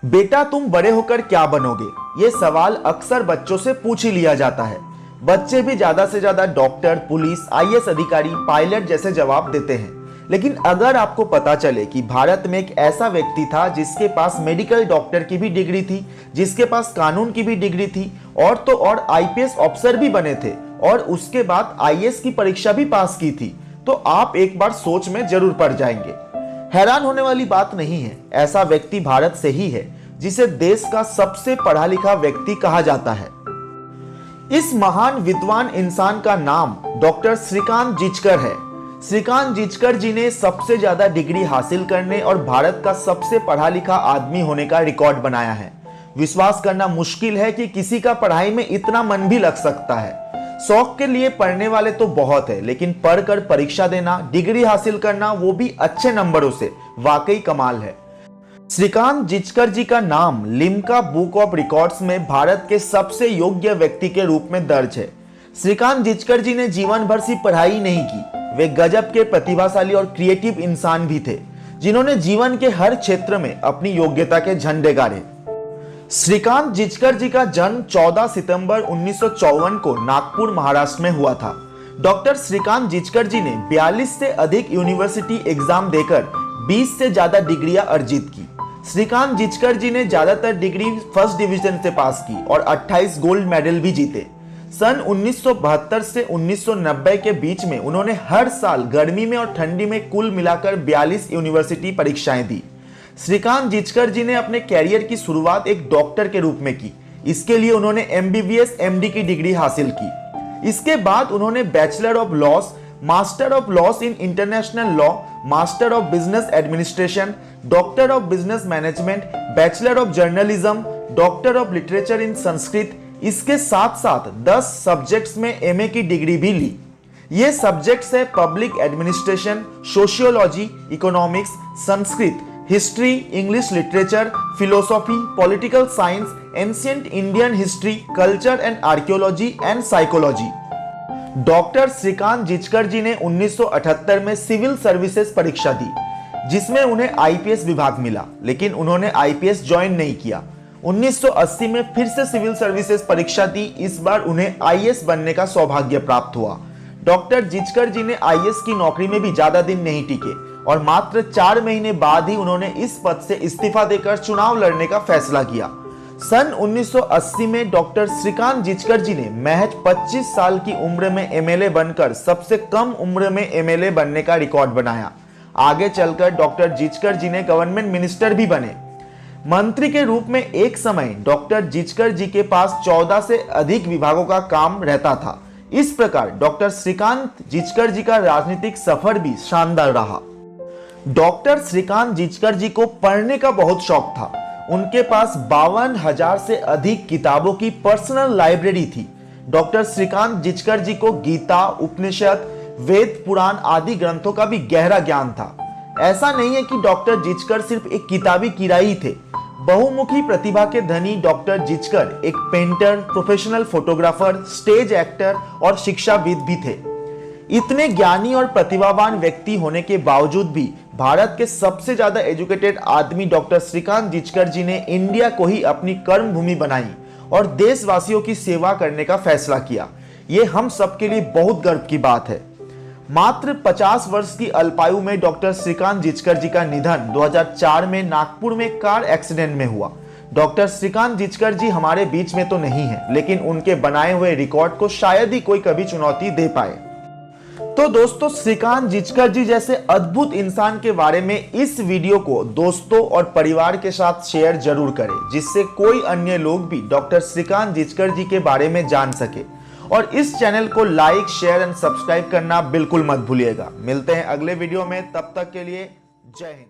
बेटा तुम बड़े होकर क्या बनोगे, ये सवाल अक्सर बच्चों से पूछ ही लिया जाता है। बच्चे भी ज्यादा से ज्यादा डॉक्टर, पुलिस, आईएएस अधिकारी, पायलट जैसे जवाब देते हैं। लेकिन अगर आपको पता चले कि भारत में एक ऐसा व्यक्ति था जिसके पास मेडिकल डॉक्टर की भी डिग्री थी, जिसके पास कानून की भी डिग्री थी, और तो और आईपीएस ऑफिसर भी बने थे और उसके बाद आईएएस की परीक्षा भी पास की थी, तो आप एक बार सोच में जरूर पड़ जाएंगे। हैरान होने वाली बात नहीं है, ऐसा व्यक्ति भारत से ही है जिसे देश का सबसे पढ़ा लिखा व्यक्ति कहा जाता है। इस महान विद्वान इंसान का नाम डॉक्टर श्रीकांत जिचकर है। श्रीकांत जिचकर जी ने सबसे ज्यादा डिग्री हासिल करने और भारत का सबसे पढ़ा लिखा आदमी होने का रिकॉर्ड बनाया है। विश्वास करना मुश्किल है कि किसी का पढ़ाई में इतना मन भी लग सकता है। शौक के लिए पढ़ने वाले तो बहुत है, लेकिन पढ़कर परीक्षा देना, डिग्री हासिल करना, वो भी अच्छे नंबरों से, वाकई कमाल है। श्रीकांत जिचकर जी का नाम लिम्का बुक ऑफ रिकॉर्ड्स में भारत के सबसे योग्य व्यक्ति के रूप में दर्ज है। श्रीकांत जिचकर जी ने जीवन भर सिर्फ पढ़ाई नहीं की, वे गजब के प्रतिभाशाली और क्रिएटिव इंसान भी थे, जिन्होंने जीवन के हर क्षेत्र में अपनी योग्यता के झंडे गाड़े। श्रीकांत जिचकर जी का जन्म 14 सितंबर 1954 को नागपुर, महाराष्ट्र में हुआ था। डॉक्टर श्रीकांत जिचकर जी ने 42 से अधिक यूनिवर्सिटी एग्जाम देकर 20 से ज्यादा डिग्रियां अर्जित की। श्रीकांत जिचकर जी ने ज्यादातर डिग्री फर्स्ट डिवीजन से पास की और 28 गोल्ड मेडल भी जीते। सन 1972 से 1990 के बीच में उन्होंने हर साल गर्मी में और ठंडी में कुल मिलाकर 42 यूनिवर्सिटी परीक्षाएं दी। श्रीकांत जिचकर जी ने अपने कैरियर की शुरुआत एक डॉक्टर के रूप में की। इसके लिए उन्होंने एमबीबीएस एमडी की डिग्री हासिल की। इसके बाद उन्होंने bachelor of loss, master of loss in international law, master of business administration, doctor of business management, bachelor of journalism, doctor of literature in Sanskrit, इसके साथ साथ 10 सब्जेक्ट्स में एमए की डिग्री भी ली। ये सब्जेक्ट्स है public administration, sociology, economics, Sanskrit, history, English literature, philosophy, political science, ancient Indian history, culture and archaeology and psychology. Doctor Shrikant Jichkar ji ने 1978 में सिविल सर्विसेज परीक्षा दी, जिसमें उन्हें आईपीएस विभाग मिला, लेकिन उन्होंने आईपीएस ज्वाइन नहीं किया। 1980 में फिर से सिविल सर्विसेज परीक्षा दी, इस बार उन्हें आईएएस बनने का सौभाग्य प्राप्त हुआ। डॉक्टर जिचकर जी ने आईएएस की नौकरी में भी ज्यादा दिन नहीं टिके और मात्र 4 महीने बाद ही उन्होंने इस पद से इस्तीफा देकर चुनाव लड़ने का फैसला किया। सन 1980 में डॉक्टर श्रीकांत जिचकर जी ने महज 25 साल की उम्र में एमएलए बनकर सबसे कम उम्र में एमएलए बनने का रिकॉर्ड बनाया। आगे चलकर डॉक्टर जिचकर जी ने गवर्नमेंट मिनिस्टर भी बने। मंत्री के रूप में एक समय डॉक्टर जिचकर जी के पास 14 से अधिक विभागों का काम रहता था। इस प्रकार डॉक्टर श्रीकांत जिचकर जी का राजनीतिक सफर भी शानदार रहा। डॉक्टर श्रीकांत जिचकर जी को पढ़ने का बहुत शौक था। उनके पास 52,000 से अधिक किताबों की पर्सनल लाइब्रेरी थी। डॉक्टर श्रीकांत जिचकर जी को गीता, उपनिषद, वेद, पुराण आदि ग्रंथों का भी गहरा ज्ञान था। ऐसा नहीं है कि डॉक्टर जिचकर सिर्फ एक किताबी कीड़ा ही थे। बहुमुखी प्रतिभा के धनी डॉक्टर जिचकर एक painter, professional photographer, stage actor और शिक्षाविद भी थे। इतने ज्ञानी और प्रतिभावान व्यक्ति होने के बावजूद भी भारत के सबसे ज्यादा एजुकेटेड आदमी डॉक्टर श्रीकांत जिचकर जी ने इंडिया को ही अपनी कर्म भूमि बनाई और देशवासियों की सेवा करने का फैसला किया। ये हम सबके लिए बहुत गर्व की बात है। मात्र 50 वर्ष की अल्पायु में डॉक्टर श्रीकांत जिचकर जी का निधन 2004 में नागपुर में कार एक्सीडेंट में हुआ। डॉक्टर श्रीकांत जिचकर जी हमारे बीच में तो नहीं है, लेकिन उनके बनाए हुए रिकॉर्ड को शायद ही कोई कभी चुनौती दे पाए। तो दोस्तों, श्रीकांत जिचकर जी जैसे अद्भुत इंसान के बारे में इस वीडियो को दोस्तों और परिवार के साथ शेयर जरूर करें, जिससे कोई अन्य लोग भी डॉक्टर श्रीकांत जिचकर जी के बारे में जान सके। और इस चैनल को लाइक, शेयर एंड सब्सक्राइब करना बिल्कुल मत भूलिएगा। मिलते हैं अगले वीडियो में, तब तक के लिए जय हिंद।